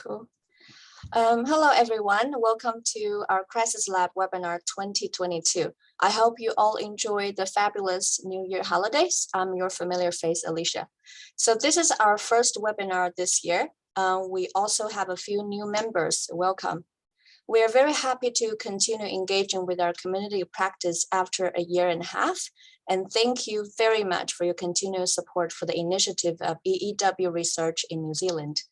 Cool. Hello, everyone. Welcome to our CRISiSLab webinar 2022. I hope you all enjoy the fabulous New Year holidays. I'm your familiar face, Alicia. So this is our first webinar this year. We also have a few new members. Welcome. We are very happy to continue engaging with our community practice after a year and a half. And thank you very much for your continuous support for the initiative of EEW research in New Zealand.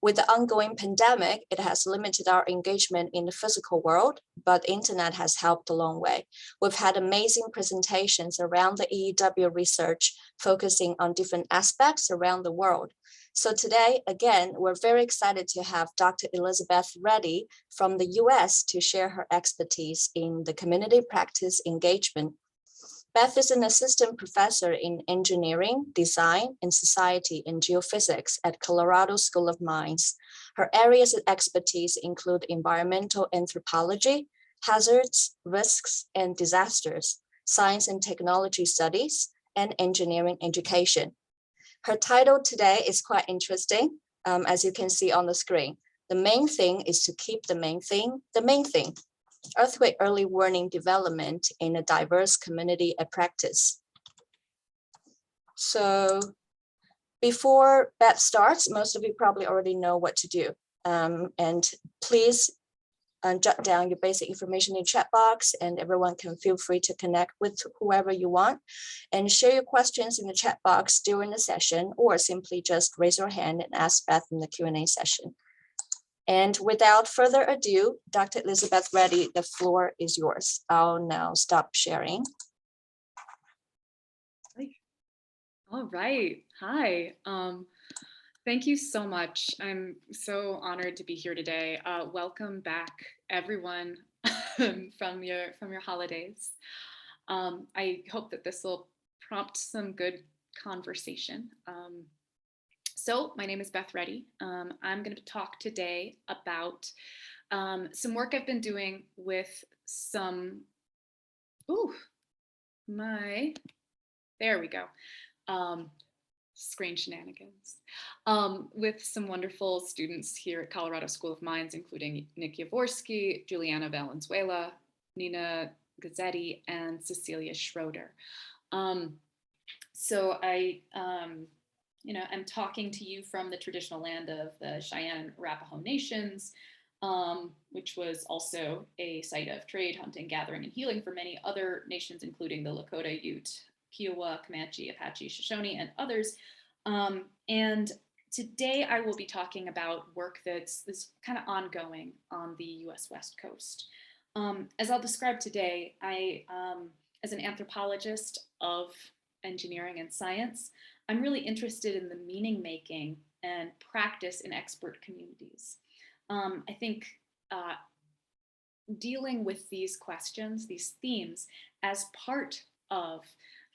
With the ongoing pandemic, it has limited our engagement in the physical world, but the internet has helped a long way. We've had amazing presentations around the EEW research, focusing on different aspects around the world. So today, again, we're very excited to have Dr. Elizabeth Reddy from the US to share her expertise in the community practice engagement. Beth is an assistant professor in engineering, design, and society and geophysics at Colorado School of Mines. Her areas of expertise include environmental anthropology, hazards, risks, and disasters, science and technology studies, and engineering education. Her title today is quite interesting, as you can see on the screen. The main thing is to keep the main thing, Earthquake Early Warning Development in a Diverse Community Practice. So before Beth starts, most of you probably already know what to do. And please jot down your basic information in the chat box, and everyone can feel free to connect with whoever you want and share your questions in the chat box during the session, or simply just raise your hand and ask Beth in the Q&A session. And without further ado, Dr. Elizabeth Reddy, the floor is yours. I'll now stop sharing. All right. Hi. Thank you so much. I'm so honored to be here today. Welcome back, everyone, from your holidays. I hope that this will prompt some good conversation. So my name is Beth Reddy. I'm going to talk today about some work I've been doing with some, there we go, screen shenanigans, with some wonderful students here at Colorado School of Mines, including Nick Yavorsky, Juliana Valenzuela, Nina Gazzetti, and Cecilia Schroeder. So I'm talking to you from the traditional land of the Cheyenne Arapaho Nations, which was also a site of trade, hunting, gathering, and healing for many other nations, including the Lakota, Ute, Kiowa, Comanche, Apache, Shoshone, and others. And today I will be talking about work that's kind of ongoing on the US West Coast. As I'll describe today, I, as an anthropologist of engineering and science, I'm really interested in the meaning making and practice in expert communities. I think dealing with these questions, these themes, as part of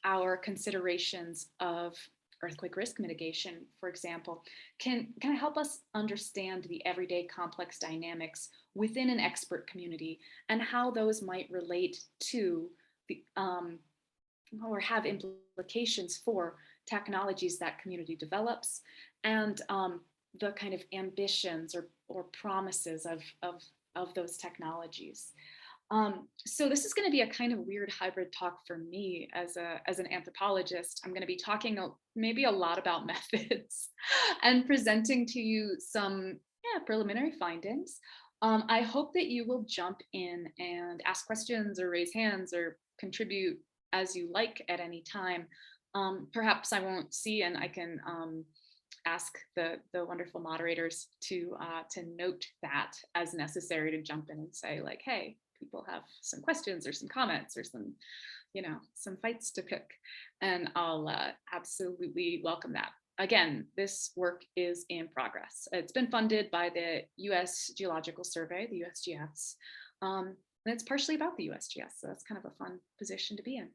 our considerations of earthquake risk mitigation, for example, can kind of help us understand the everyday complex dynamics within an expert community and how those might relate to the or have implications for technologies that community develops, and the kind of ambitions or promises of those technologies. So this is going to be a kind of weird hybrid talk for me as an anthropologist. I'm going to be talking maybe a lot about methods and presenting to you some preliminary findings. I hope that you will jump in and ask questions or raise hands or contribute as you like at any time. Perhaps I won't see, and I can ask the wonderful moderators to note that as necessary, to jump in and say, like, hey, people have some questions or some comments or some, some fights to pick, and I'll absolutely welcome that. Again, this work is in progress. It's been funded by the US Geological Survey, the USGS, and it's partially about the USGS, so that's kind of a fun position to be in.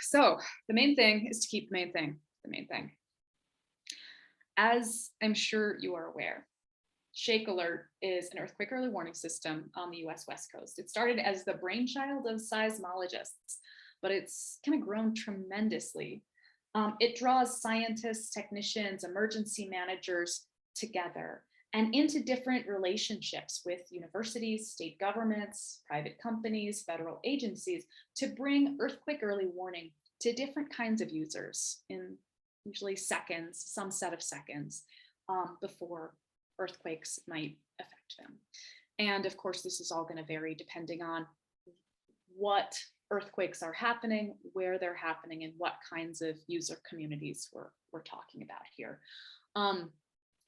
So the main thing is to keep the main thing the main thing. As I'm sure you are aware, Shake Alert is an earthquake early warning system on the US West Coast. It started as the brainchild of seismologists, but it's kind of grown tremendously. It draws scientists, technicians, emergency managers together and into different relationships with universities, state governments, private companies, federal agencies to bring earthquake early warning to different kinds of users in usually seconds, some set of seconds before earthquakes might affect them. And of course, this is all going to vary depending on what earthquakes are happening, where they're happening, and what kinds of user communities we're talking about here.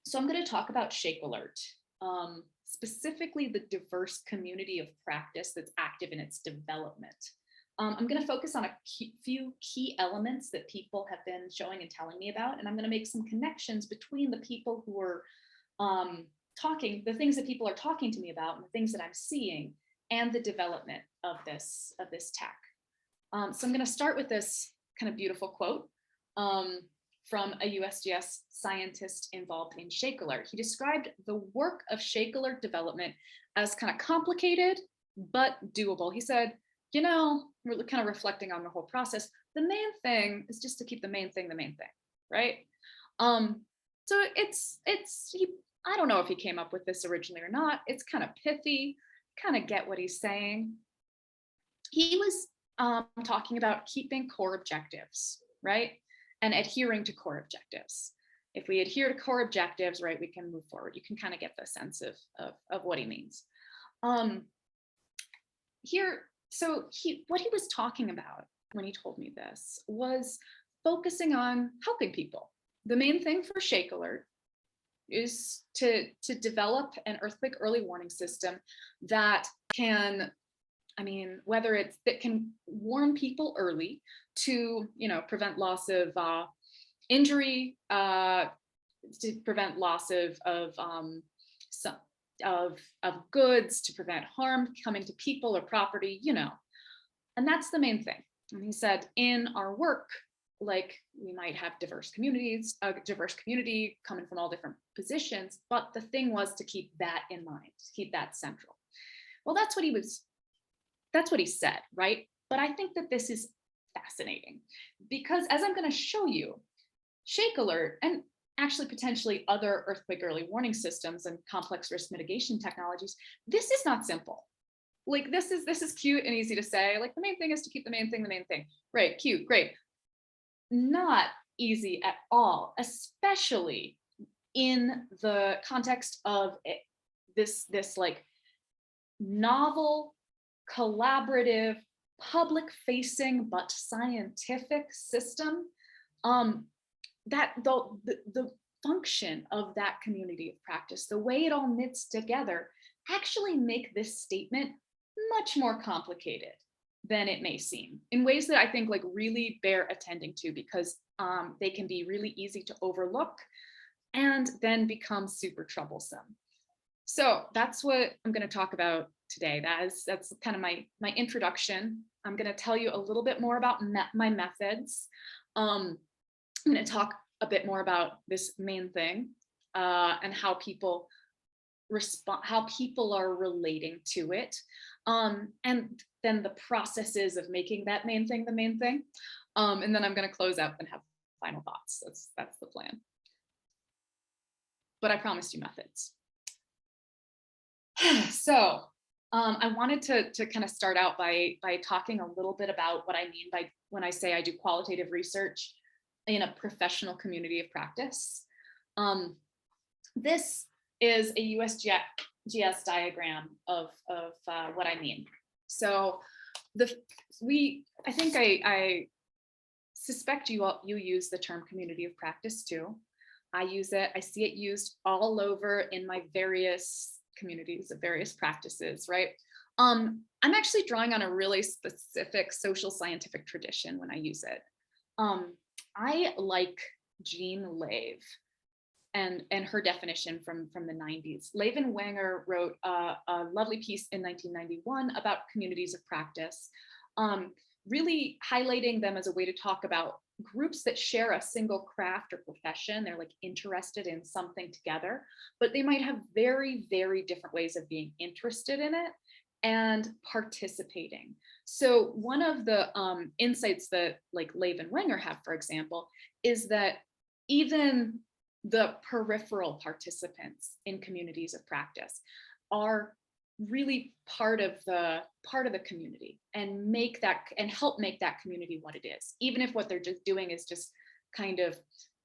So I'm going to talk about Shake Alert, specifically the diverse community of practice that's active in its development. I'm going to focus on a few key elements that people have been showing and telling me about, and I'm going to make some connections between the people who are the things that people are talking to me about and the things that I'm seeing and the development of this tech. So I'm going to start with this kind of beautiful quote from a USGS scientist involved in Shake Alert. He described the work of Shake Alert development as kind of complicated, but doable. He said, you know, we're kind of reflecting on the whole process. The main thing is just to keep the main thing, right? So I don't know if he came up with this originally or not. It's kind of pithy, kind of get what he's saying. He was talking about keeping core objectives, right? And adhering to core objectives. If we adhere to core objectives, right, we can move forward. You can kind of get the sense of what he means. What he was talking about when he told me this was focusing on helping people. The main thing for Shake Alert is to develop an earthquake early warning system that can, that can warn people early to, prevent loss of injury, to prevent loss of goods, to prevent harm coming to people or property, and that's the main thing. And he said, in our work, like we might have diverse communities, a diverse community coming from all different positions, but the thing was to keep that in mind, to keep that central. Well, that's what he said, right? But I think that this is fascinating because, as I'm going to show you, Shake Alert and actually potentially other earthquake early warning systems and complex risk mitigation technologies, this is not simple. Like this is cute and easy to say, like the main thing is to keep the main thing. Right, cute, great. Not easy at all, especially in the context of this like novel, collaborative, public-facing but scientific system. That the function of that community of practice, the way it all knits together, actually make this statement much more complicated than it may seem, in ways that I think like really bear attending to, because they can be really easy to overlook and then become super troublesome. So that's what I'm going to talk about today. That's kind of my introduction. I'm going to tell you a little bit more about my methods. I'm going to talk a bit more about this main thing and how people respond, how people are relating to it, and then the processes of making that main thing the main thing. And then I'm going to close out and have final thoughts. That's the plan. But I promised you methods. So I wanted to kind of start out by talking a little bit about what I mean by when I say I do qualitative research in a professional community of practice. This is a USGS diagram of what I mean. So I think I suspect you use the term community of practice too. I use it. I see it used all over in my various communities of various practices, right? I'm actually drawing on a really specific social scientific tradition when I use it. I like Jean Lave and her definition from the 90s. Lave and Wenger wrote a lovely piece in 1991 about communities of practice, really highlighting them as a way to talk about groups that share a single craft or profession. They're like interested in something together, but they might have very, very different ways of being interested in it and participating. So one of the insights that like Lave and Wenger have, for example, is that even the peripheral participants in communities of practice are really part of the community, and help make that community what it is, even if what they're just doing is just kind of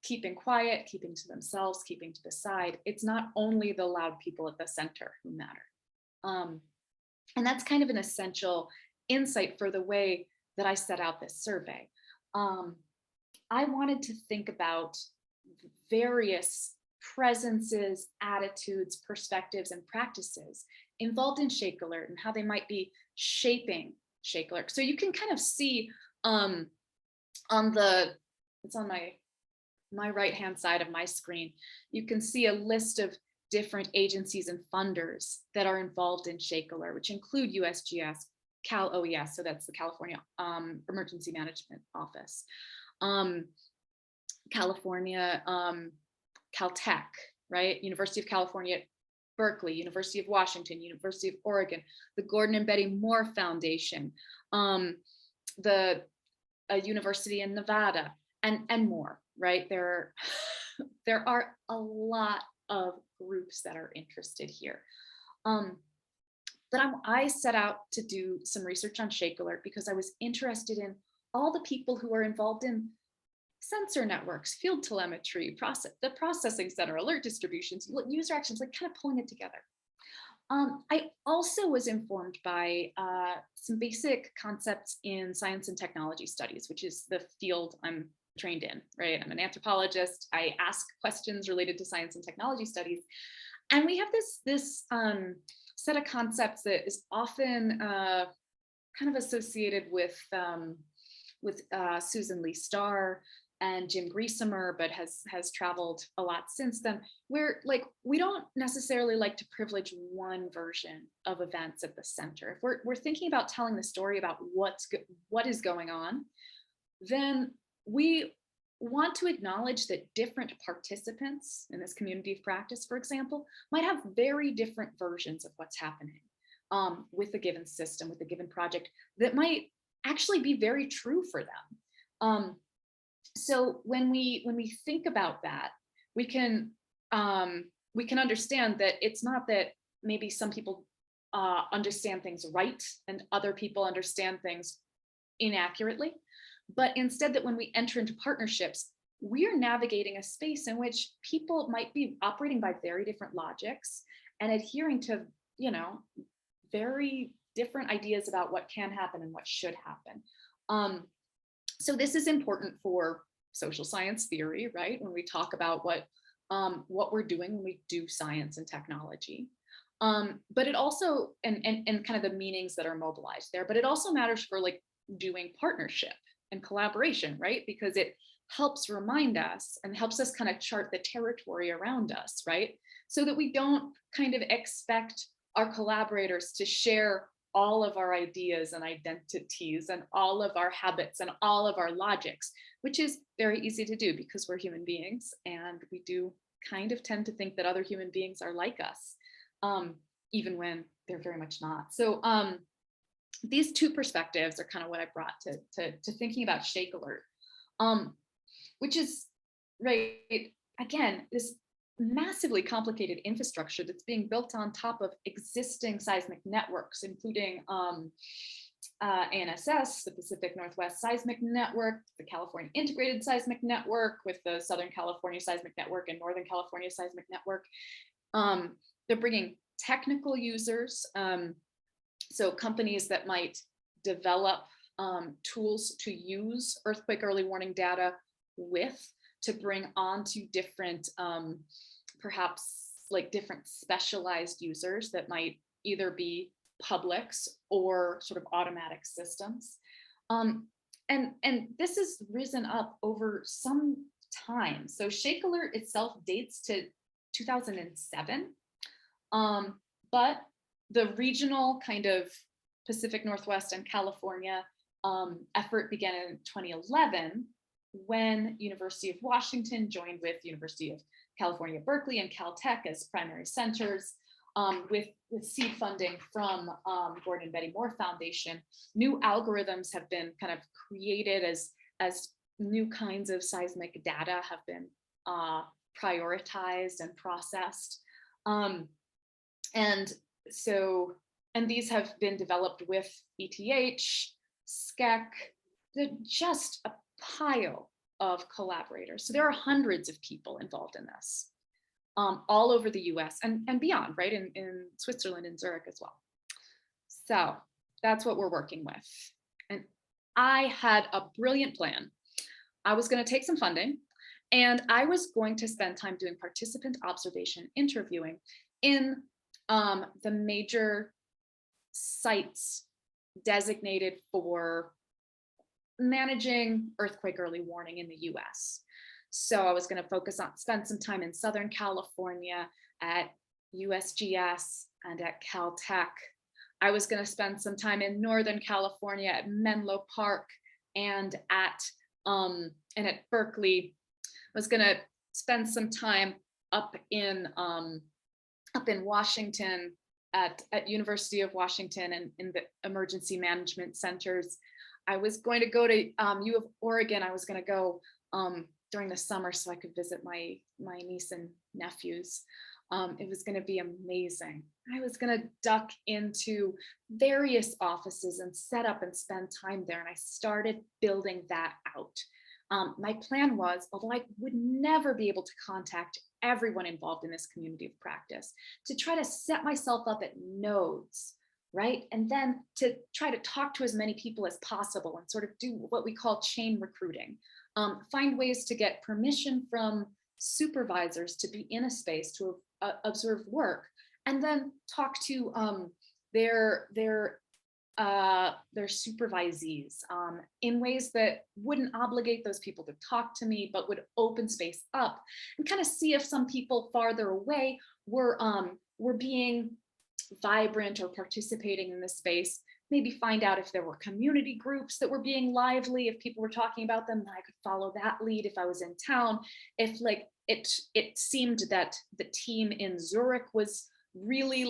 keeping quiet, keeping to themselves, keeping to the side. It's not only the loud people at the center who matter. And that's kind of an essential insight for the way that I set out this survey. I wanted to think about various presences, attitudes, perspectives, and practices involved in Shake Alert and how they might be shaping Shake Alert. So you can kind of see it's on my right-hand side of my screen, you can see a list of different agencies and funders that are involved in Shake Alert, which include USGS, Cal OES, so that's the California Emergency Management Office, California, Caltech, right? University of California, Berkeley, University of Washington, University of Oregon, the Gordon and Betty Moore Foundation, the University in Nevada, and more, right? There are a lot of groups that are interested here. But I set out to do some research on Shake Alert because I was interested in all the people who are involved in sensor networks, field telemetry, the processing center, alert distributions, user actions, like kind of pulling it together. I also was informed by some basic concepts in science and technology studies, which is the field I'm trained in, right? I'm an anthropologist. I ask questions related to science and technology studies. And we have this set of concepts that is often kind of associated with Susan Lee Starr and Jim Griesemer, but has traveled a lot since then, where like we don't necessarily like to privilege one version of events at the center. If we're thinking about telling the story about what is going on, then we want to acknowledge that different participants in this community of practice, for example, might have very different versions of what's happening with a given system, with a given project that might actually be very true for them. So when we think about that, we can understand that it's not that maybe some people understand things right and other people understand things inaccurately, but instead that when we enter into partnerships, we are navigating a space in which people might be operating by very different logics and adhering to, very different ideas about what can happen and what should happen. So this is important for social science theory, right? When we talk about what we're doing when we do science and technology. But it also, and kind of the meanings that are mobilized there, but it also matters for like doing partnership and collaboration, right? Because it helps remind us and helps us kind of chart the territory around us, right? So that we don't kind of expect our collaborators to share all of our ideas and identities and all of our habits and all of our logics, which is very easy to do because we're human beings and we do kind of tend to think that other human beings are like us, even when they're very much not. So these two perspectives are kind of what I brought to thinking about Shake Alert, which is, right, again, this massively complicated infrastructure that's being built on top of existing seismic networks, including ANSS, the Pacific Northwest Seismic Network, the California Integrated Seismic Network with the Southern California Seismic Network and Northern California Seismic Network. They're bringing technical users, so companies that might develop tools to use earthquake early warning data to bring onto different, perhaps like different specialized users that might either be publics or sort of automatic systems. And this has risen up over some time. So Shake Alert itself dates to 2007, but the regional kind of Pacific Northwest and California effort began in 2011 when University of Washington joined with University of California, Berkeley and Caltech as primary centers, with seed funding from Gordon and Betty Moore Foundation. New algorithms have been kind of created as new kinds of seismic data have been prioritized and processed. And so, and these have been developed with ETH, SCEC, just a pile of collaborators. So there are hundreds of people involved in this, all over the US and beyond, right? In Switzerland and Zurich as well. So that's what we're working with. And I had a brilliant plan. I was going to take some funding and I was going to spend time doing participant observation interviewing in the major sites designated for managing earthquake early warning in the US. So I was going to spend some time in Southern California at USGS and at Caltech. I was going to spend some time in Northern California at Menlo Park and at Berkeley. I was going to spend some time up in Washington at University of Washington and in the emergency management centers. I was going to go to U of Oregon. I was going to go during the summer so I could visit my niece and nephews. It was going to be amazing. I was going to duck into various offices and set up and spend time there. And I started building that out. My plan was, although I would never be able to contact everyone involved in this community of practice, to try to set myself up at nodes, right? And then to try to talk to as many people as possible and sort of do what we call chain recruiting. Find ways to get permission from supervisors to be in a space to observe work, and then talk to their supervisees in ways that wouldn't obligate those people to talk to me, but would open space up and kind of see if some people farther away were being vibrant or participating in this space. Maybe find out if there were community groups that were being lively, if people were talking about them, then I could follow that lead if I was in town. If like it seemed that the team in Zurich was really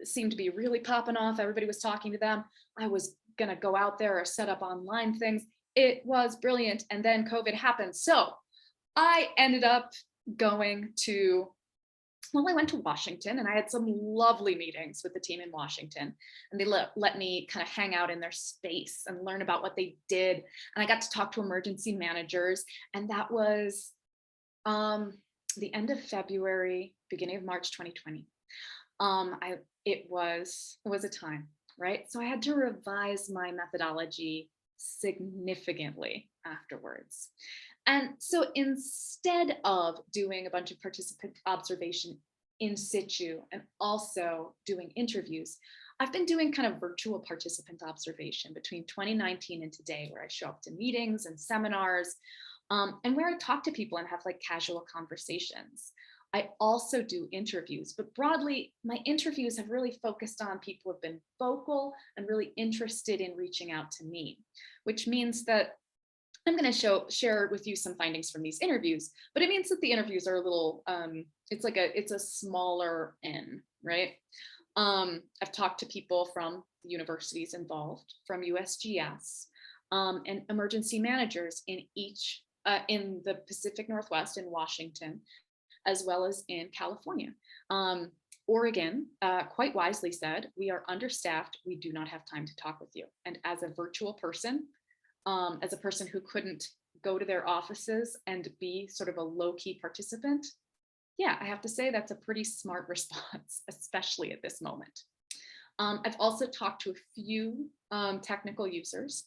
seemed to be really popping off, everybody was talking to them, I was gonna go out there or set up online things. It was brilliant. And then COVID happened. So I ended up going to, well, I went to Washington and I had some lovely meetings with the team in Washington, and they let me kind of hang out in their space and learn about what they did. And I got to talk to emergency managers, and that was the end of February, beginning of March 2020. It was a time, right? So I had to revise my methodology significantly afterwards. And so instead of doing a bunch of participant observation in situ and also doing interviews, I've been doing kind of virtual participant observation between 2019 and today, where I show up to meetings and seminars, and where I talk to people and have like casual conversations. I also do interviews, but broadly, my interviews have really focused on people who have been vocal and really interested in reaching out to me, which means that I'm going to share with you some findings from these interviews, but it means that the interviews are a little, it's a smaller N, right? I've talked to people from the universities involved, from USGS, and emergency managers in in the Pacific Northwest in Washington, as well as in California. Oregon quite wisely said, we are understaffed, we do not have time to talk with you. And as a virtual person, as a person who couldn't go to their offices and be sort of a low-key participant, yeah, I have to say that's a pretty smart response, especially at this moment. I've also talked to a few technical users,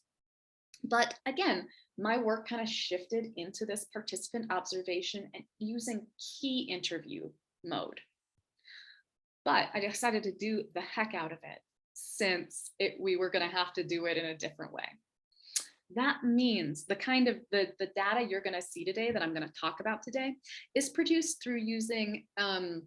but again, my work kind of shifted into this participant observation and using key interview mode. But I decided to do the heck out of it, since we were going to have to do it in a different way. That means the kind of the data you're going to see today, that I'm going to talk about today, is produced through using kind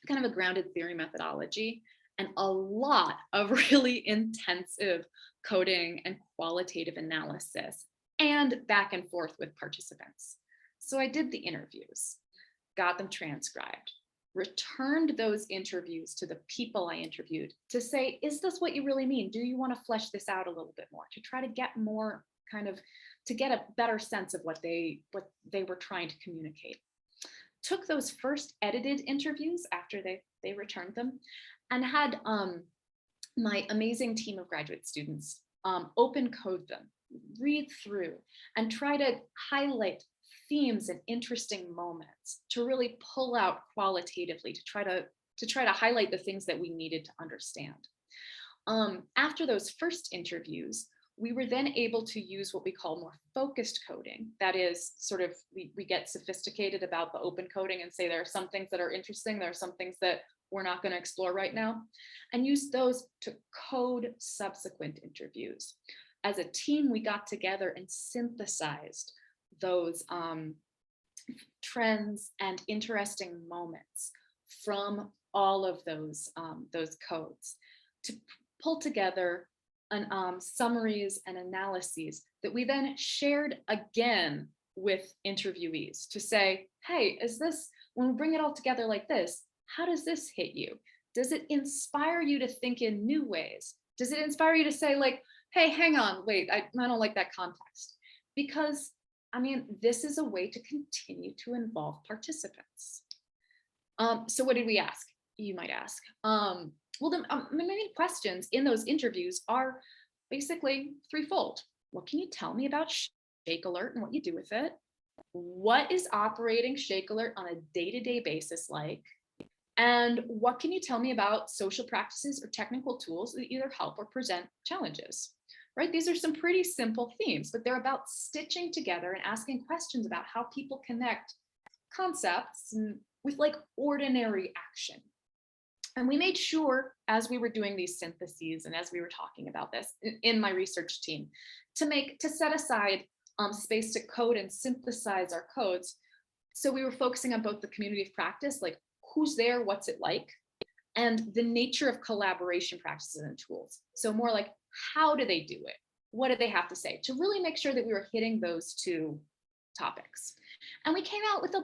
of a grounded theory methodology and a lot of really intensive coding and qualitative analysis and back and forth with participants. So I did the interviews, got them transcribed, returned those interviews to the people I interviewed to say, is this what you really mean? Do you want to flesh this out a little bit more, to try to get more to get a better sense of what they were trying to communicate? took those first edited interviews after they returned them, and had my amazing team of graduate students open code them, read through, and try to highlight themes and interesting moments to really pull out qualitatively to try to highlight the things that we needed to understand. After those first interviews, we were then able to use what we call more focused coding. That is sort of, we get sophisticated about the open coding and say there are some things that are interesting, there are some things that we're not going to explore right now, and use those to code subsequent interviews. As a team, we got together and synthesized those trends and interesting moments from all of those codes to pull together summaries and analyses that we then shared again with interviewees to say, hey, when we bring it all together like this, how does this hit you? Does it inspire you to think in new ways? Does it inspire you to say like, hey, hang on, wait, I don't like that context? Because I mean, this is a way to continue to involve participants. So what did we ask? You might ask. Well, the main questions in those interviews are basically threefold. What can you tell me about Shake Alert and what you do with it? What is operating Shake Alert on a day-to-day basis like? And what can you tell me about social practices or technical tools that either help or present challenges? Right? These are some pretty simple themes, but they're about stitching together and asking questions about how people connect concepts with like ordinary action. And we made sure, as we were doing these syntheses and as we were talking about this in my research team, to set aside space to code and synthesize our codes. So we were focusing on both the community of practice, like who's there, what's it like, and the nature of collaboration practices and tools. So more like, how do they do it? What do they have to say? To really make sure that we were hitting those two topics. And we came out with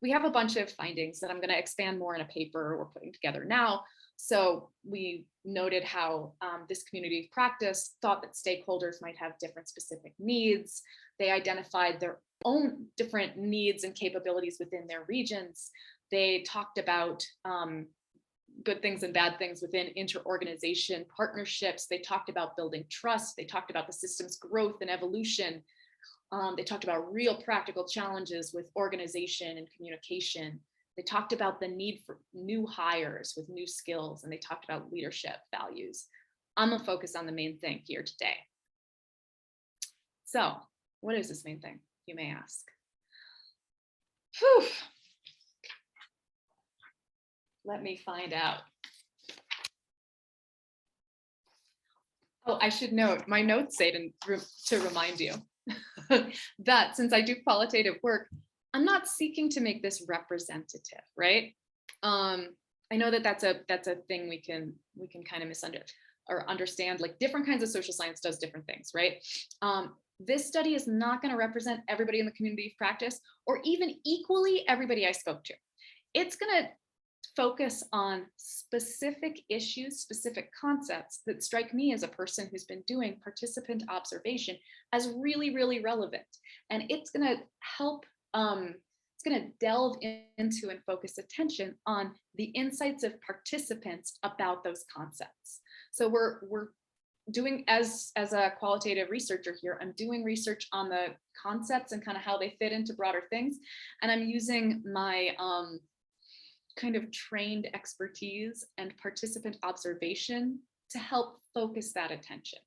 we have a bunch of findings that I'm going to expand more in a paper we're putting together now. So we noted how this community of practice thought that stakeholders might have different specific needs. They identified their own different needs and capabilities within their regions. They talked about good things and bad things within inter-organization partnerships. They talked about building trust. They talked about the system's growth and evolution. They talked about real practical challenges with organization and communication. They talked about the need for new hires with new skills, and they talked about leadership values. I'm gonna focus on the main thing here today. So, what is this main thing, you may ask? Whew. Let me find out. Oh, I should note, my notes say to remind you that since I do qualitative work, I'm not seeking to make this representative, right? I know that that's a thing we can kind of misunderstand or understand. Like different kinds of social science does different things, right? This study is not going to represent everybody in the community of practice, or even equally everybody I spoke to. It's going to focus on specific issues, specific concepts that strike me as a person who's been doing participant observation as really, really relevant. And it's going to help, it's going to delve into and focus attention on the insights of participants about those concepts. So we're doing, as a qualitative researcher here, I'm doing research on the concepts and kind of how they fit into broader things. And I'm using my kind of trained expertise and participant observation to help focus that attention.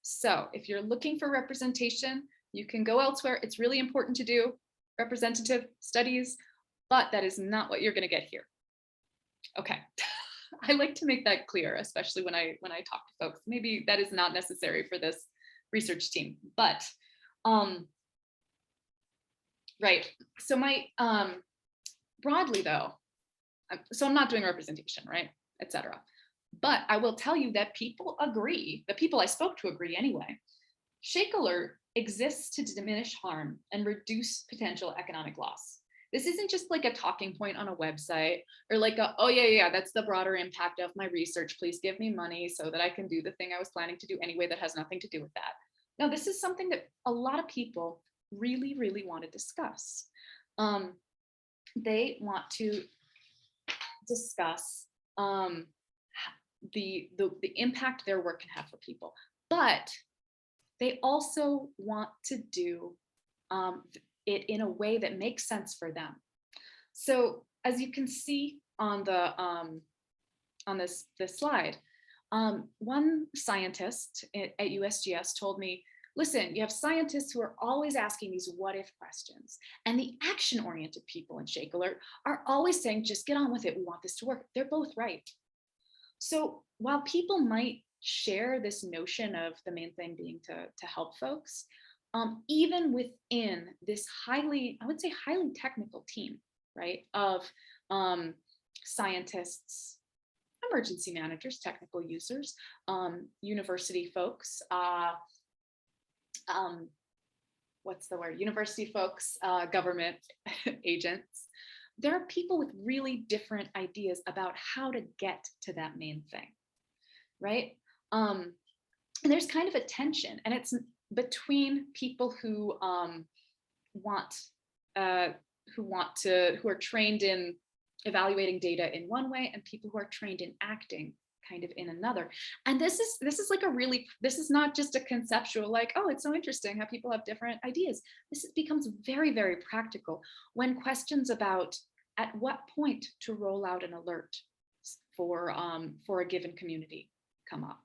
So if you're looking for representation, you can go elsewhere. It's really important to do representative studies, but that is not what you're going to get here. Okay. I like to make that clear, especially when I talk to folks. Maybe that is not necessary for this research team, but right. So my broadly though, so I'm not doing representation, right, etc. But I will tell you that people agree, the people I spoke to agree anyway, Shake Alert exists to diminish harm and reduce potential economic loss. This isn't just like a talking point on a website or like, oh yeah, that's the broader impact of my research. Please give me money so that I can do the thing I was planning to do anyway that has nothing to do with that. No, this is something that a lot of people really, really want to discuss. They want to discuss the impact their work can have for people, but they also want to do it in a way that makes sense for them. So as you can see on the on this slide, one scientist at USGS told me, listen, you have scientists who are always asking these what if questions, and the action oriented people in Shake Alert are always saying, just get on with it, we want this to work. They're both right. So while people might share this notion of the main thing being to help folks, even within this highly, I would say highly technical team, right, of scientists, emergency managers, technical users, university folks, what's the word? University folks, government agents. There are people with really different ideas about how to get to that main thing, right? And there's kind of a tension, and it's between people who who are trained in evaluating data in one way, and people who are trained in acting kind of in another. And this is like this is not just a conceptual, like, oh, it's so interesting how people have different ideas. This becomes very, very practical when questions about at what point to roll out an alert for a given community come up,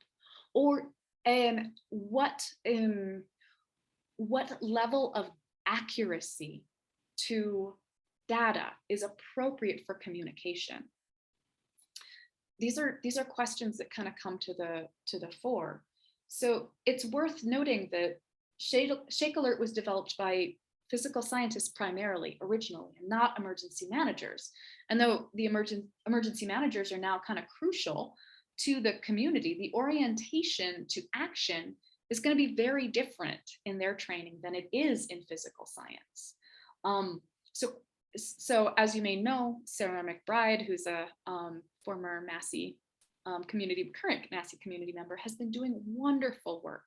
or what level of accuracy to data is appropriate for communication. These are questions that kind of come to the fore. So it's worth noting that Shake Alert was developed by physical scientists primarily originally, and not emergency managers. And though the emergency managers are now kind of crucial to the community, the orientation to action is going to be very different in their training than it is in physical science. So as you may know, Sarah McBride, who's a former Massey current Massey community member, has been doing wonderful work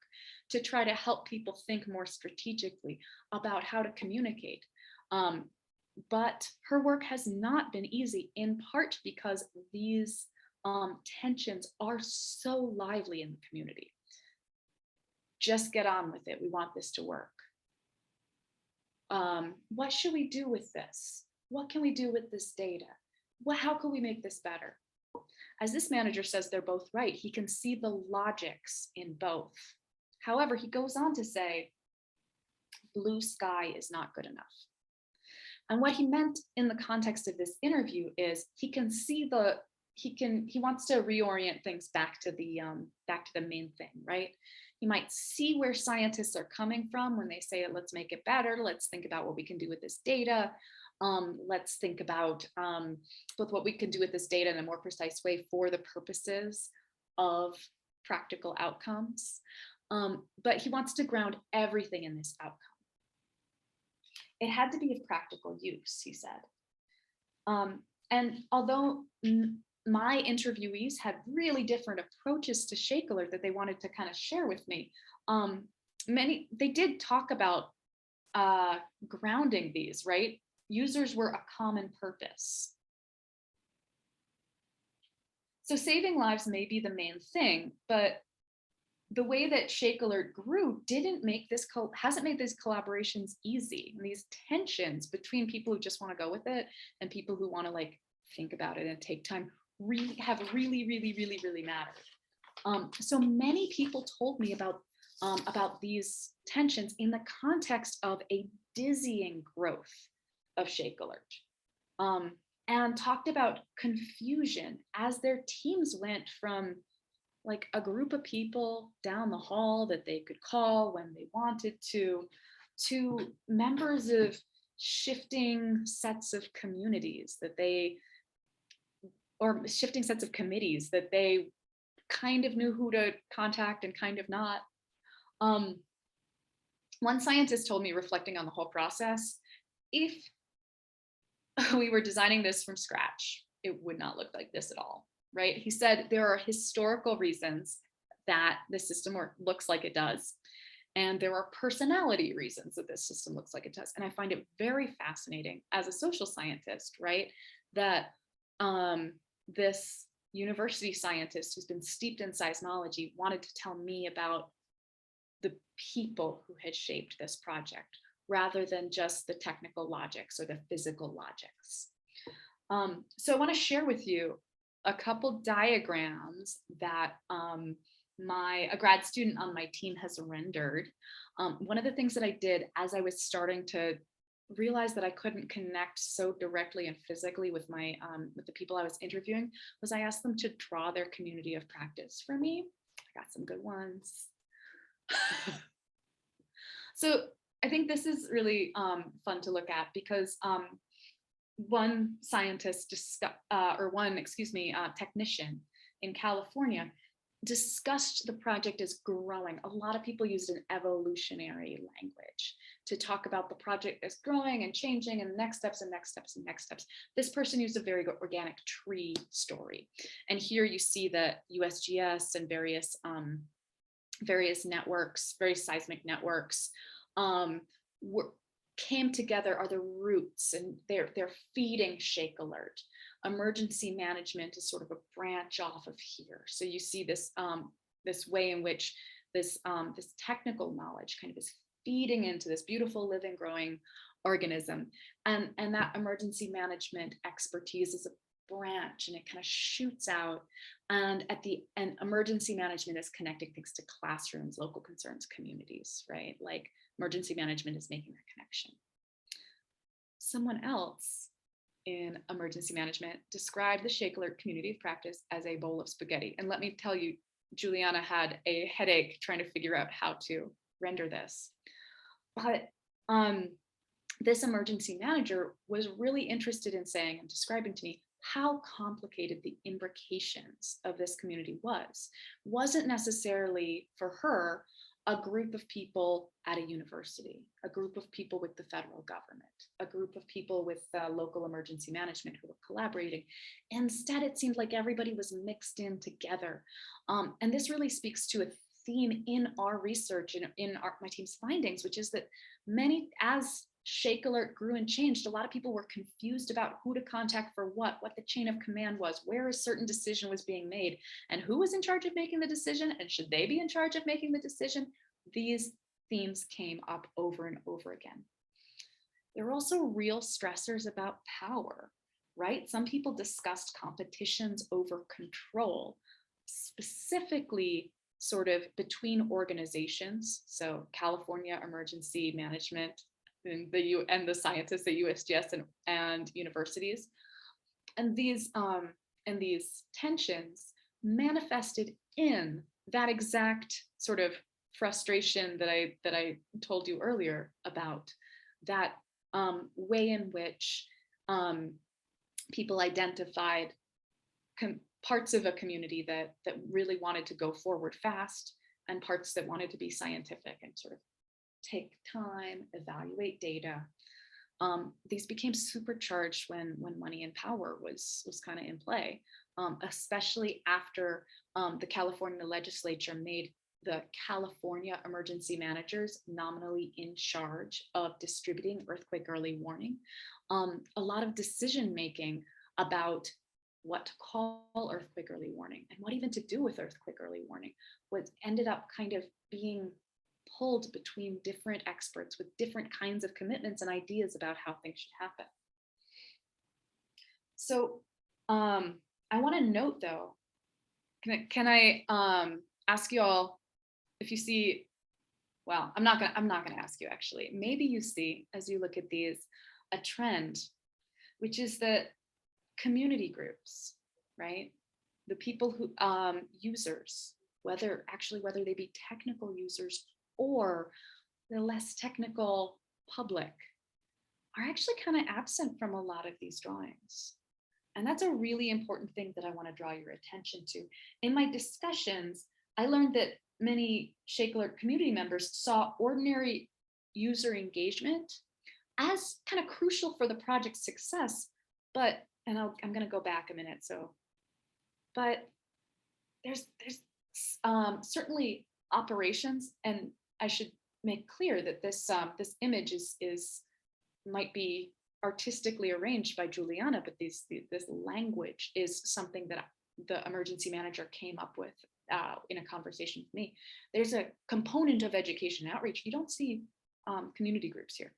to try to help people think more strategically about how to communicate. But her work has not been easy, in part because these tensions are so lively in the community. Just get on with it. We want this to work. What should we do with this? What can we do with this data? How can we make this better? As this manager says, they're both right. He can see the logics in both. However, he goes on to say, blue sky is not good enough. And what he meant in the context of this interview is he wants to reorient things back to the main thing, right? You might see where scientists are coming from when they say, let's make it better. Let's think about what we can do with this data. Let's think about both what we can do with this data in a more precise way for the purposes of practical outcomes. But he wants to ground everything in this outcome. It had to be of practical use, he said. And although my interviewees had really different approaches to Shake Alert that they wanted to kind of share with me, they did talk about grounding these, right? Users were a common purpose. So saving lives may be the main thing, but the way that Shake Alert grew hasn't made these collaborations easy. And these tensions between people who just want to go with it and people who want to like think about it and take time have really mattered. So many people told me about these tensions in the context of a dizzying growth of Shake Alert, and talked about confusion as their teams went from like a group of people down the hall that they could call when they wanted to members of shifting sets of communities or shifting sets of committees that they kind of knew who to contact and kind of not. One scientist told me, reflecting on the whole process, if we were designing this from scratch, it would not look like this at all, right? He said there are historical reasons that the system looks like it does. And there are personality reasons that this system looks like it does. And I find it very fascinating as a social scientist, right? That this university scientist who's been steeped in seismology wanted to tell me about the people who had shaped this project rather than just the technical logics or the physical logics. So I want to share with you a couple diagrams that a grad student on my team has rendered. One of the things that I did as I was starting to realize that I couldn't connect so directly and physically with with the people I was interviewing was I asked them to draw their community of practice for me. I got some good ones. So I think this is really fun to look at because one technician in California discussed the project as growing. A lot of people used an evolutionary language to talk about the project as growing and changing and next steps and next steps and next steps. This person used a very good organic tree story. And here you see that USGS and various networks, various seismic networks came together, are the roots, and they're feeding Shake Alert. Emergency management is sort of a branch off of here. So you see this this way in which this technical knowledge kind of is feeding into this beautiful living, growing organism, and that emergency management expertise is a branch, and it kind of shoots out. And emergency management is connecting things to classrooms, local concerns, communities, right? Like emergency management is making that connection. Someone else in emergency management described the Shake Alert community of practice as a bowl of spaghetti. And let me tell you, Juliana had a headache trying to figure out how to render this. But this emergency manager was really interested in saying and describing to me how complicated the imbrications of this community was. Wasn't necessarily for her a group of people at a university, a group of people with the federal government, a group of people with local emergency management who were collaborating. Instead, it seemed like everybody was mixed in together. And this really speaks to a theme in our research and in my team's findings, which is that as Shake Alert grew and changed, a lot of people were confused about who to contact for what the chain of command was, where a certain decision was being made, and who was in charge of making the decision, and should they be in charge of making the decision? These themes came up over and over again. There were also real stressors about power, right? Some people discussed competitions over control, specifically sort of between organizations. So California Emergency Management and the scientists at USGS and universities, and these tensions manifested in that exact sort of frustration that I told you earlier about, that way in which people identified parts of a community that really wanted to go forward fast, and parts that wanted to be scientific and sort of take time, evaluate data. These became supercharged when money and power was kind of in play, especially after the California legislature made the California emergency managers nominally in charge of distributing earthquake early warning. A lot of decision making about what to call earthquake early warning and what even to do with earthquake early warning ended up kind of being pulled between different experts with different kinds of commitments and ideas about how things should happen. So I want to note though, can I ask you all if you see, well, I'm not gonna ask you actually, maybe you see as you look at these a trend, which is that community groups, right? The people who users, whether they be technical users or the less technical public, are actually kind of absent from a lot of these drawings. And that's a really important thing that I want to draw your attention to. In my discussions, I learned that many Shake Alert community members saw ordinary user engagement as kind of crucial for the project's success, but, and I'm going to go back a minute. But there's certainly operations, and I should make clear that this image is might be artistically arranged by Juliana, but this language is something that the emergency manager came up with in a conversation with me. There's a component of education outreach. You don't see community groups here.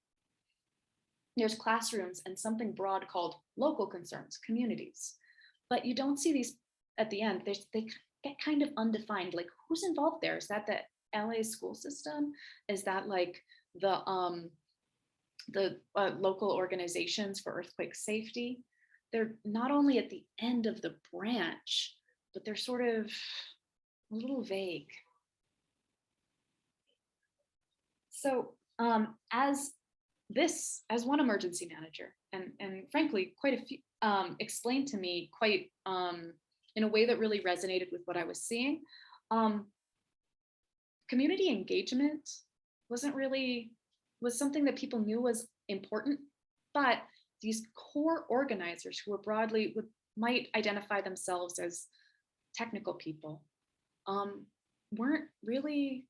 There's classrooms and something broad called local concerns, communities. But you don't see these at the end. They get kind of undefined. Like, who's involved there? Is that the LA school system? Is that like the local organizations for earthquake safety? They're not only at the end of the branch, but they're sort of a little vague. So as one emergency manager, and frankly, quite a few, explained to me quite in a way that really resonated with what I was seeing. Community engagement was something that people knew was important, but these core organizers who were broadly might identify themselves as technical people weren't really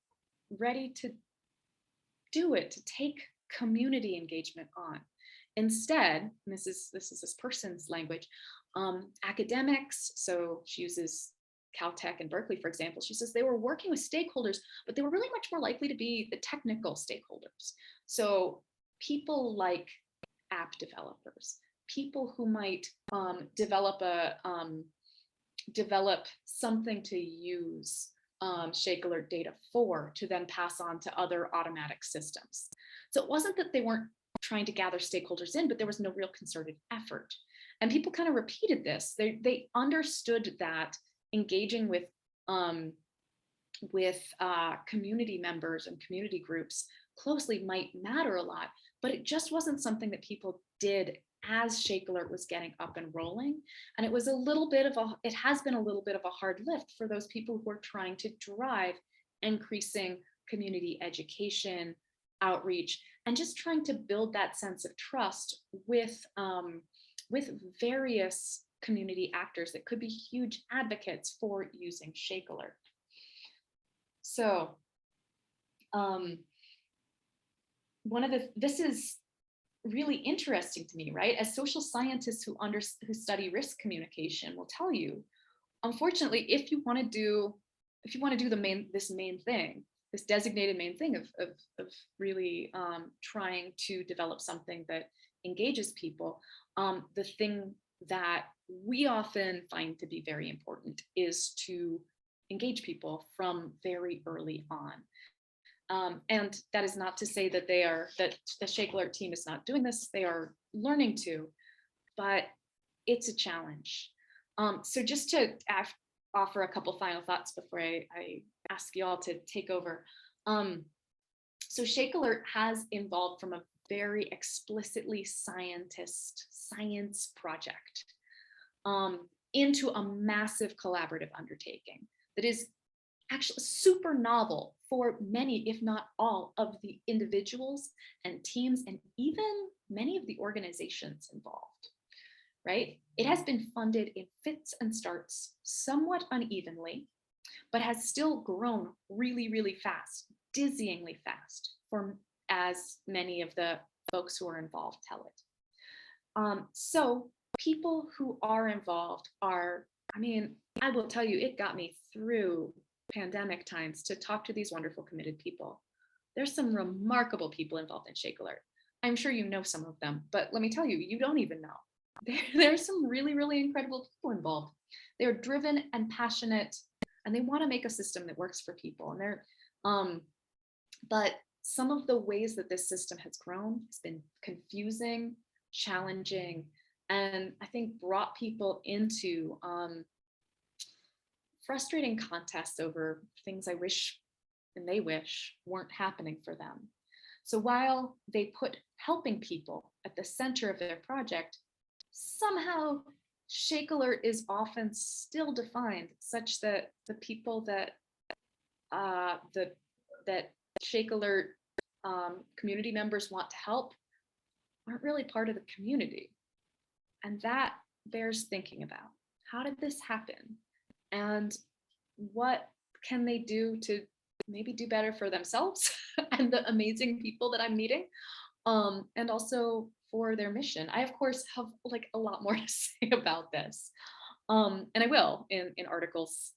ready to do it, to take community engagement on. Instead, and this is this person's language, academics, so she uses Caltech and Berkeley, for example, she says they were working with stakeholders, but they were really much more likely to be the technical stakeholders. So people like app developers, people who might develop something to use Shake Alert data for to then pass on to other automatic systems. So it wasn't that they weren't trying to gather stakeholders in, but there was no real concerted effort. And people kind of repeated this. They understood that engaging with community members and community groups closely might matter a lot, but it just wasn't something that people did as Shake Alert was getting up and rolling. And it has been a little bit of a hard lift for those people who are trying to drive increasing community education, outreach, and just trying to build that sense of trust with various community actors that could be huge advocates for using Shake Alert. So this is really interesting to me, right? As social scientists who study risk communication will tell you, unfortunately, if you want to do this main thing, this designated main thing of really trying to develop something that engages people, the thing that we often find to be very important is to engage people from very early on. And that is not to say that that the Shake Alert team is not doing this. They are learning to, but it's a challenge. So just to offer a couple final thoughts before I ask you all to take over. So Shake Alert has evolved from a very explicitly science project into a massive collaborative undertaking that is actually super novel for many, if not all, of the individuals and teams, and even many of the organizations involved, right? It has been funded in fits and starts, somewhat unevenly, but has still grown really, really fast, dizzyingly fast, as many of the folks who are involved tell it. So people who are involved I will tell you, it got me through pandemic times to talk to these wonderful, committed people. There's some remarkable people involved in Shake Alert. I'm sure you know some of them, but let me tell you, you don't even know. There's some really, really incredible people involved. They're driven and passionate, and they want to make a system that works for people. And but some of the ways that this system has grown has been confusing, challenging, and I think brought people into frustrating contests over things I wish and they wish weren't happening for them. So while they put helping people at the center of their project, somehow Shake Alert is often still defined such that the people that that Shake Alert community members want to help aren't really part of the community. And that bears thinking about. How did this happen? And what can they do to maybe do better for themselves and the amazing people that I'm meeting, and also for their mission. I of course have like a lot more to say about this, and I will in articles.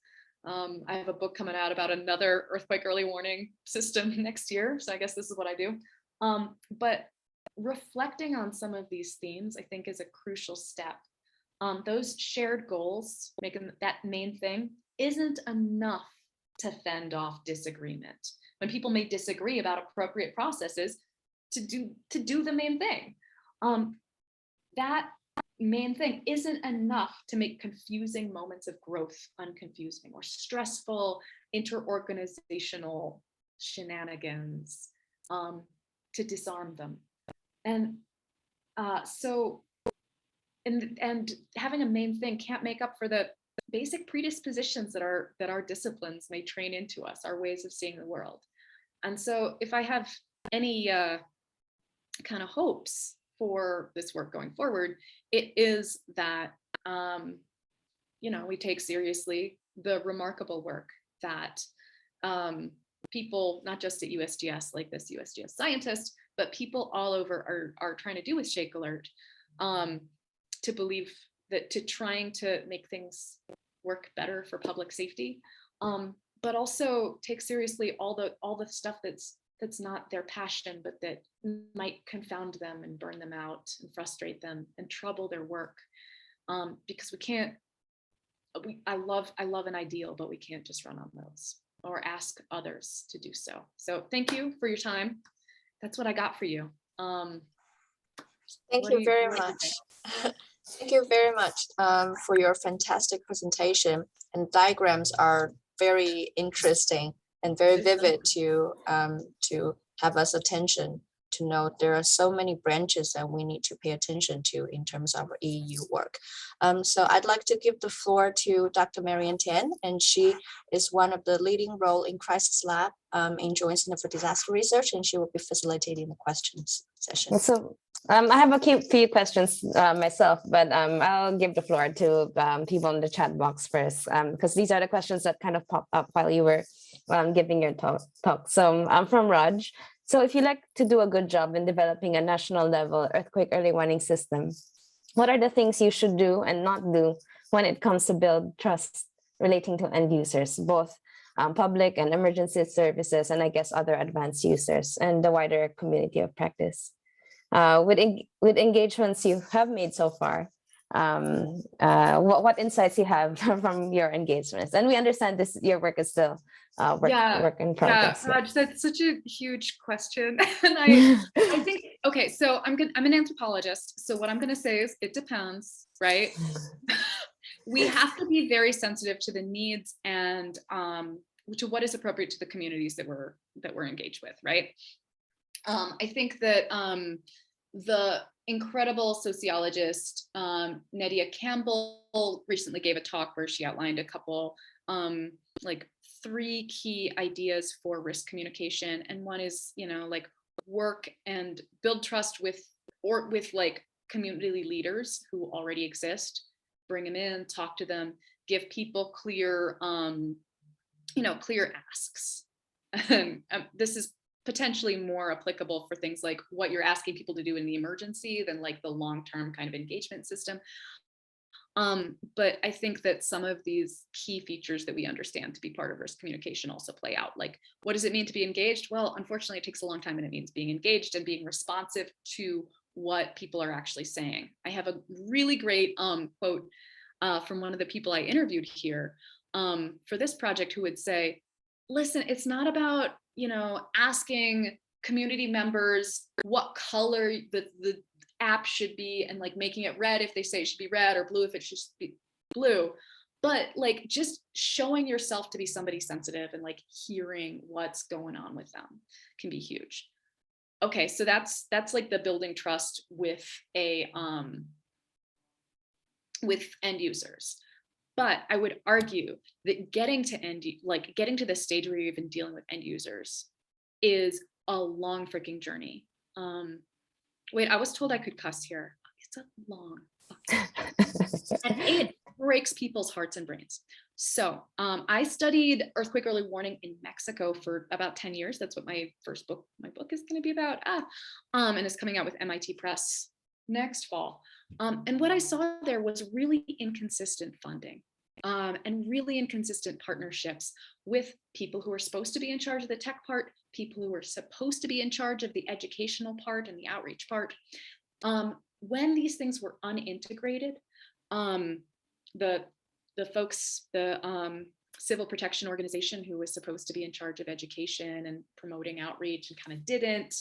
I have a book coming out about another earthquake early warning system next year, so I guess this is what I do. But reflecting on some of these themes, I think, is a crucial step. Those shared goals, making that main thing, isn't enough to fend off disagreement. When people may disagree about appropriate processes to do the main thing, that main thing isn't enough to make confusing moments of growth unconfusing, or stressful interorganizational shenanigans, to disarm them. And so and having a main thing can't make up for the basic predispositions that our disciplines may train into us, our ways of seeing the world. And so if I have any kind of hopes for this work going forward, it is that we take seriously the remarkable work that people, not just at USGS, like this USGS scientist, but people all over are trying to do with Shake Alert, to believe that, to trying to make things work better for public safety, but also take seriously all the stuff that's not their passion, but that might confound them and burn them out and frustrate them and trouble their work. Because I love an ideal, but we can't just run on those or ask others to do so. So thank you for your time. That's what I got for you. Thank you very much. Thank you very much for your fantastic presentation. And diagrams are very interesting and very vivid to have us attention to know there are so many branches that we need to pay attention to in terms of our EU work. So I'd like to give the floor to Dr. Marian Tian, and she is one of the leading role in CRISiSLab in Joint Center for Disaster Research, and she will be facilitating the questions session. So I have a few questions myself, but I'll give the floor to people in the chat box first, because these are the questions that kind of popped up while you were giving your talk. So I'm from Raj. So if you like to do a good job in developing a national level earthquake early warning system, what are the things you should do and not do when it comes to build trust relating to end users, both public and emergency services, and I guess other advanced users and the wider community of practice? With engagements you have made so far, what insights you have from your engagements? And we understand your work is still work in progress. Yeah, Raj, that's such a huge question. And I think, okay, so I'm an anthropologist. So what I'm going to say is it depends, right? We have to be very sensitive to the needs and to what is appropriate to the communities that we're engaged with, right? I think that the incredible sociologist Nadia Campbell recently gave a talk where she outlined a couple, like 3 key ideas for risk communication, and one is, like work and build trust with like community leaders who already exist, bring them in, talk to them, give people clear, clear asks. And this is potentially more applicable for things like what you're asking people to do in the emergency than like the long-term kind of engagement system. But I think that some of these key features that we understand to be part of risk communication also play out. Like, what does it mean to be engaged? Well, unfortunately, it takes a long time, and it means being engaged and being responsive to what people are actually saying. I have a really great quote from one of the people I interviewed here for this project, who would say, listen, it's not about, asking community members what color the app should be and like making it red if they say it should be red, or blue if it should be blue, but like just showing yourself to be somebody sensitive and like hearing what's going on with them can be huge. Okay, so that's like the building trust with end users. But I would argue that getting to the stage where you're even dealing with end users is a long freaking journey. Wait, I was told I could cuss here. It's a long and it breaks breaks people's hearts and brains. So I studied earthquake early warning in Mexico for about 10 years. That's what my book is going to be about. And it's coming out with MIT Press next fall. And what I saw there was really inconsistent funding and really inconsistent partnerships with people who are supposed to be in charge of the tech part, people who are supposed to be in charge of the educational part and the outreach part. When these things were unintegrated, the folks, the civil protection organization who was supposed to be in charge of education and promoting outreach and kind of didn't,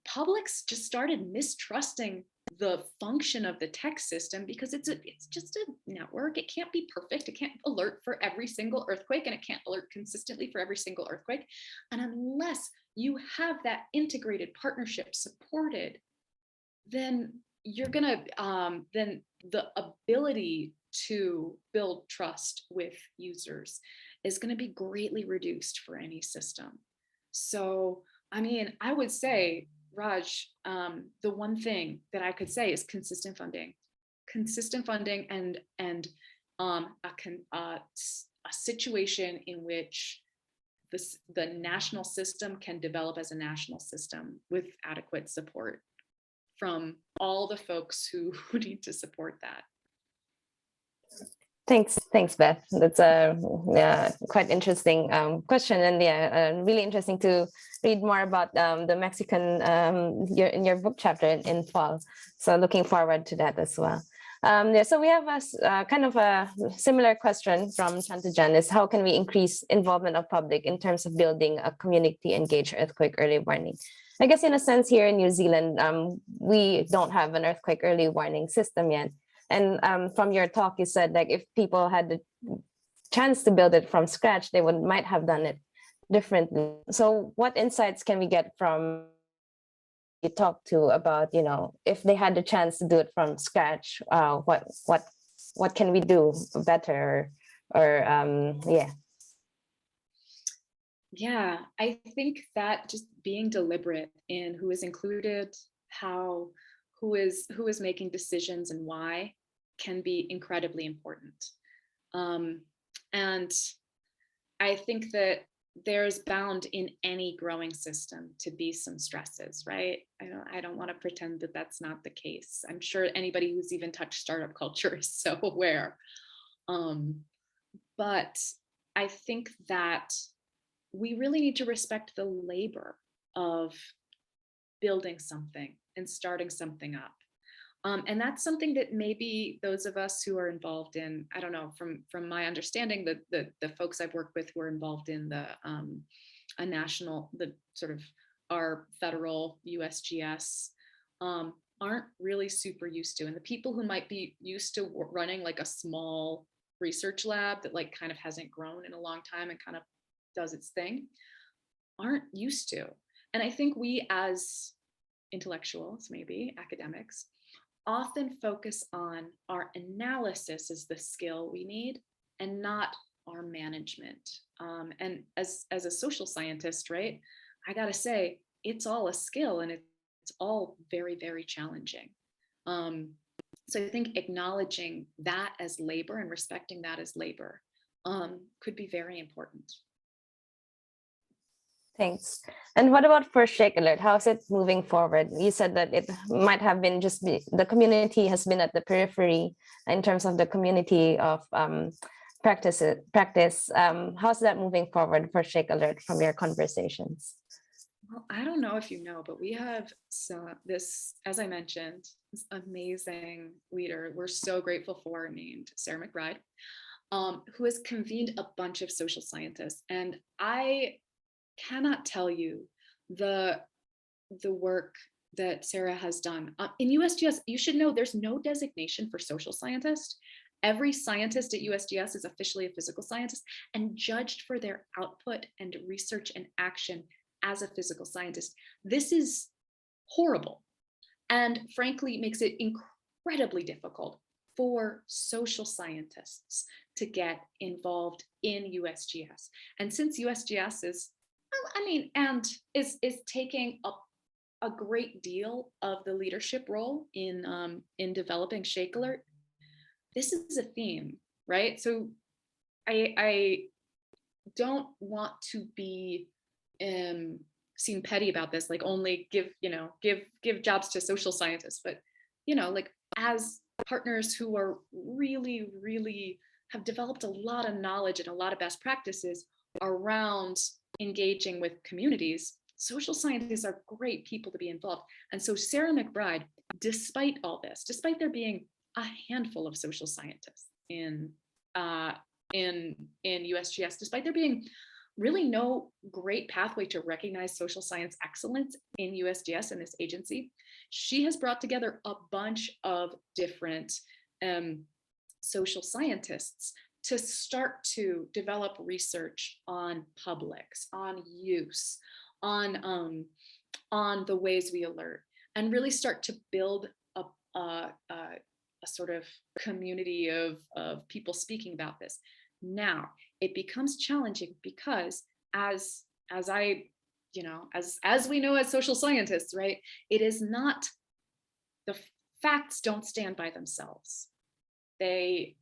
publics just started mistrusting the function of the tech system because it's just a network. It can't be perfect. It can't alert for every single earthquake, and it can't alert consistently for every single earthquake. And unless you have that integrated partnership supported, then you're gonna then the ability to build trust with users is going to be greatly reduced for any system. So I mean, I would say, Raj, the one thing that I could say is consistent funding and a situation in which the national system can develop as a national system with adequate support from all the folks who need to support that. Thanks, Beth. That's a quite interesting question, and really interesting to read more about the Mexican in your book chapter in fall. So looking forward to that as well. So we have a kind of a similar question from Chantajan: is how can we increase involvement of public in terms of building a community-engaged earthquake early warning? I guess in a sense here in New Zealand, we don't have an earthquake early warning system yet. And from your talk, you said like if people had the chance to build it from scratch, they might have done it differently. So what insights can we get from you talk to about, you know, if they had the chance to do it from scratch, what can we do better or yeah. Yeah, I think that just being deliberate in who is included, who is making decisions and why can be incredibly important. And I think that there's bound in any growing system to be some stresses, right? I don't want to pretend that that's not the case. I'm sure anybody who's even touched startup culture is so aware. But I think that we really need to respect the labor of building something and starting something up. And that's something that maybe those of us who are involved in, I don't know, from my understanding, the folks I've worked with who are involved in the sort of our federal USGS aren't really super used to. And the people who might be used to running like a small research lab that like kind of hasn't grown in a long time and kind of does its thing aren't used to. And I think we as intellectuals, maybe academics, often focus on our analysis as the skill we need and not our management. And as a social scientist, right, I gotta say, it's all a skill and it's all very, very challenging. So I think acknowledging that as labor and respecting that as labor could be very important. Thanks. And what about for Shake Alert? How is it moving forward? You said that it might have been the community has been at the periphery in terms of the community of practice. How's that moving forward for Shake Alert from your conversations? Well, I don't know if you know, but we have this, as I mentioned, this amazing leader we're so grateful for named Sarah McBride, who has convened a bunch of social scientists. And I cannot tell you the work that Sarah has done. In USGS, you should know there's no designation for social scientist. Every scientist at USGS is officially a physical scientist and judged for their output and research and action as a physical scientist. This is horrible and frankly makes it incredibly difficult for social scientists to get involved in USGS. And since USGS is taking a great deal of the leadership role in developing Shake Alert, this is a theme, right? So I don't want to be seen petty about this, like only give jobs to social scientists, but like as partners who are really have developed a lot of knowledge and a lot of best practices around engaging with communities, social scientists are great people to be involved. And so Sarah McBride, despite all this, despite there being a handful of social scientists in USGS, despite there being really no great pathway to recognize social science excellence in USGS and this agency, she has brought together a bunch of different social scientists to start to develop research on publics, on use, on the ways we alert, and really start to build a sort of community of people speaking about this. Now, it becomes challenging because as we know as social scientists, right, it is not, the facts don't stand by themselves. They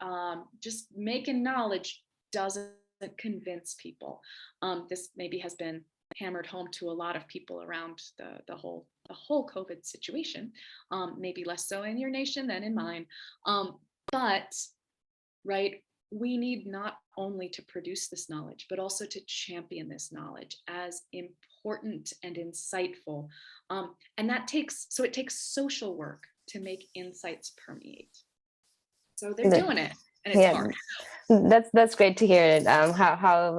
just making knowledge doesn't convince people. This maybe has been hammered home to a lot of people around the whole COVID situation, maybe less so in your nation than in mine. But right, we need not only to produce this knowledge, but also to champion this knowledge as important and insightful. And it takes social work to make insights permeate. So they're doing it, and it's hard. That's great to hear it, how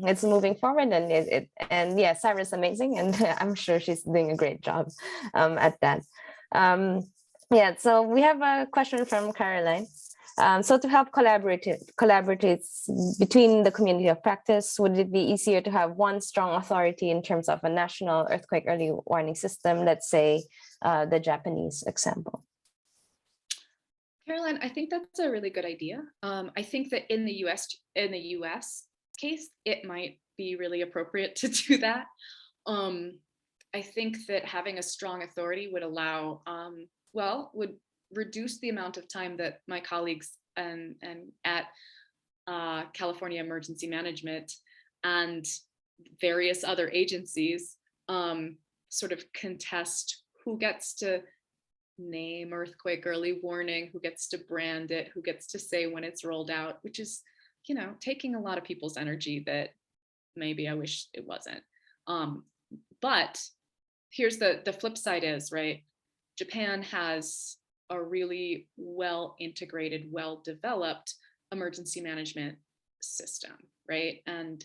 it's moving forward, and yeah, Sarah's amazing, and I'm sure she's doing a great job at that. Yeah, so we have a question from Caroline. So to help collaborate between the community of practice, would it be easier to have one strong authority in terms of a national earthquake early warning system, let's say the Japanese example? Caroline, I think that's a really good idea. I think that in the US case, it might be really appropriate to do that. I think that having a strong authority would allow, would reduce the amount of time that my colleagues and at California Emergency Management and various other agencies sort of contest who gets to name earthquake early warning, who gets to brand it, who gets to say when it's rolled out, which is, taking a lot of people's energy that maybe I wish it wasn't. But here's the flip side is, right, Japan has a really well integrated, well developed emergency management system, right, and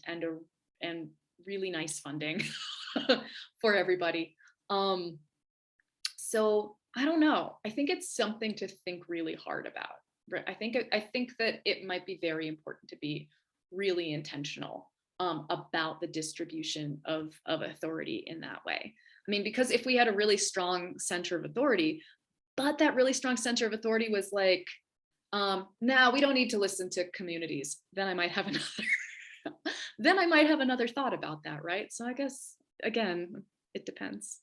really nice funding for everybody. So I don't know. I think it's something to think really hard about. Right? I think that it might be very important to be really intentional about the distribution of authority in that way. I mean, because if we had a really strong center of authority, but that really strong center of authority was like, now we don't need to listen to communities, then I might have another thought about that, right? So I guess, again, it depends.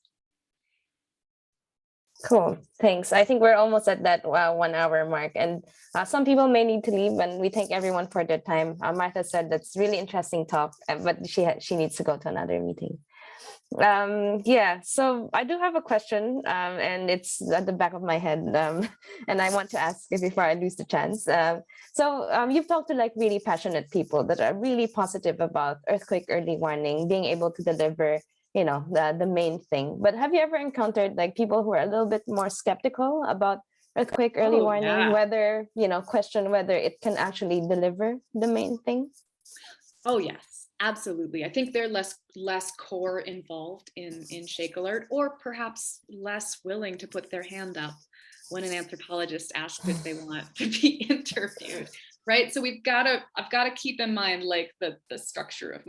Cool, thanks. I think we're almost at that 1 hour mark, and some people may need to leave, and we thank everyone for their time. Martha said that's really interesting talk, but she needs to go to another meeting. Yeah, so I do have a question, and it's at the back of my head, and I want to ask it before I lose the chance. So you've talked to like really passionate people that are really positive about earthquake early warning, being able to deliver the main thing. But have you ever encountered like people who are a little bit more skeptical about earthquake early warning, yeah. whether, question whether it can actually deliver the main thing? Oh, yes, absolutely. I think they're less core involved in Shake Alert, or perhaps less willing to put their hand up when an anthropologist asks if they want to be interviewed, right? So I've got to keep in mind like the structure of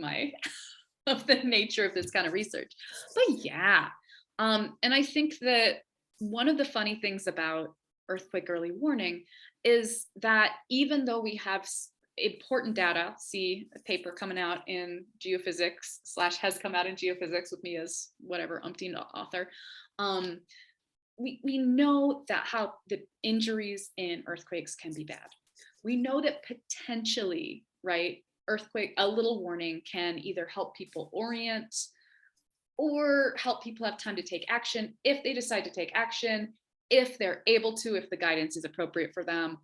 of the nature of this kind of research. But yeah, and I think that one of the funny things about earthquake early warning is that even though we have important data, see a paper coming out in Geophysics / has come out in Geophysics with me as whatever umpteen author, we know that how the injuries in earthquakes can be bad, we know that potentially, right, earthquake, a little warning can either help people orient or help people have time to take action if they decide to take action, if they're able to, if the guidance is appropriate for them.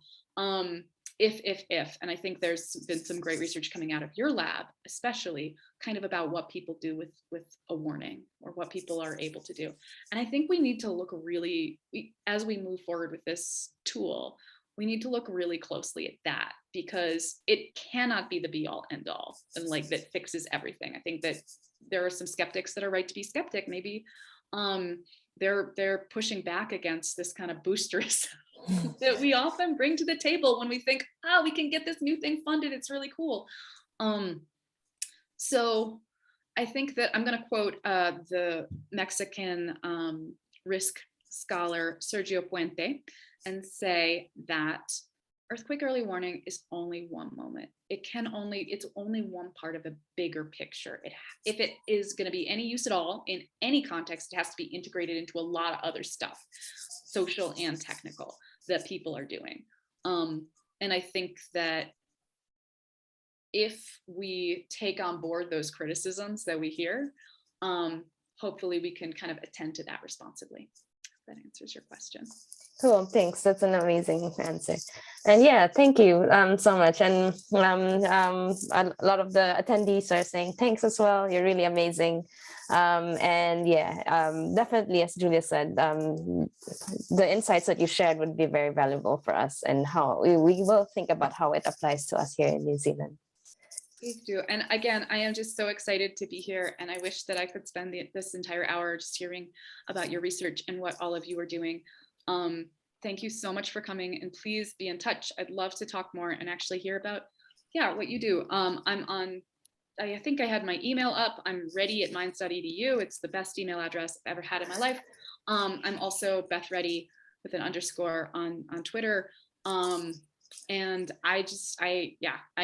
If, and I think there's been some great research coming out of your lab, especially kind of about what people do with a warning or what people are able to do. And I think we need to look really, as we move forward with this tool, we need to look really closely at that, because it cannot be the be all end all and like that fixes everything. I think that there are some skeptics that are right to be skeptic. Maybe they're pushing back against this kind of boosterism that we often bring to the table when we think, oh, we can get this new thing funded, it's really cool. So I think that I'm going to quote the Mexican risk scholar Sergio Puente and say that earthquake early warning is only one moment. It's only one part of a bigger picture. If it is going to be any use at all in any context, it has to be integrated into a lot of other stuff, social and technical, that people are doing. And I think that if we take on board those criticisms that we hear, hopefully we can kind of attend to that responsibly. That answers your question. Cool, thanks. That's an amazing answer. And yeah, thank you so much. And a lot of the attendees are saying thanks as well. You're really amazing. And yeah, definitely, as Julia said, the insights that you shared would be very valuable for us, and how we will think about how it applies to us here in New Zealand. Please do. And again, I am just so excited to be here, and I wish that I could spend this entire hour just hearing about your research and what all of you are doing. Thank you so much for coming, and please be in touch. I'd love to talk more and actually hear about, yeah, what you do. I think I had my email up. I'm ready@mindstudy.edu. It's the best email address I've ever had in my life. I'm also Beth Reddy with an underscore on Twitter. And I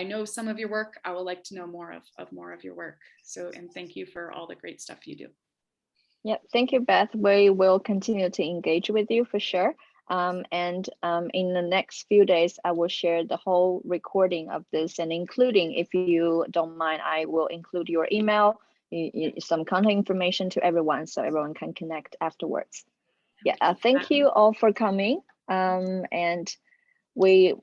know some of your work. I would like to know more of your work. So, and thank you for all the great stuff you do. Yeah, thank you, Beth. We will continue to engage with you for sure. In the next few days, I will share the whole recording of this, and including, if you don't mind, I will include your email, some contact information to everyone, so everyone can connect afterwards. Yeah, thank you all for coming. And we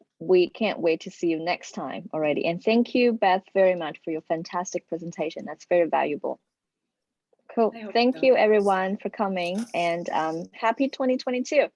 can't wait to see you next time already. And thank you, Beth, very much for your fantastic presentation. That's very valuable. Cool. Thank you, everyone, for coming, and happy 2022.